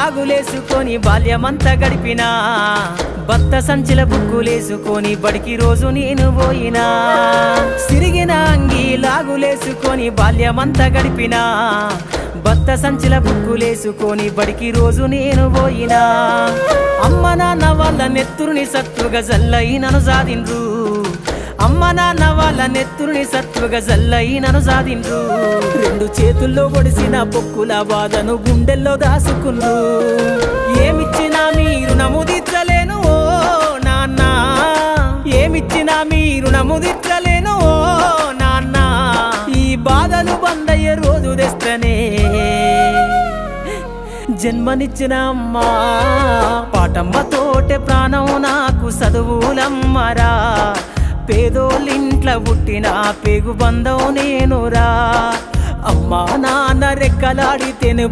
లాగులేసుకొని బాల్యమంతా గడిపినా భర్త సంచిల బుక్కులేసుకొని బడికి రోజు నేను పోయినా సిరిగిన అంగి లాగులేసుకొని బాల్యమంతా గడిపినా భర్త సంచిల బుక్కులేసుకొని బడికి రోజు నేను పోయినా అమ్మ నాన్న వాళ్ళ నెత్తురుని సత్తుగా జల్లయి నన్ను సాధిండ్రు అమ్మ నాన్న వాళ్ళ నెత్తురుని సత్తుగా జల్లయి నన్ను సాధిండ్రు రెండు చేతుల్లో ఒడిసిన పొక్కుల బాధను గుండెల్లో దాసుకుండ్రు ఏమిచ్చినా మీరు నముదిచ్చలేను ఓ నాన్న ఏమిచ్చినా మీరు నముదిచ్చలేను ఓ నాన్న ఈ బాధలు బందయ్యే రోజు తెస్తనే జన్మనిచ్చిన అమ్మా పాటమ్మ తోటే ప్రాణం నాకు చదువులమ్మరా పేదోళ్ళింట్ల పుట్టిన పేగు బంధం నేనురా అమ్మా నాన్న రెక్కలాడితేనే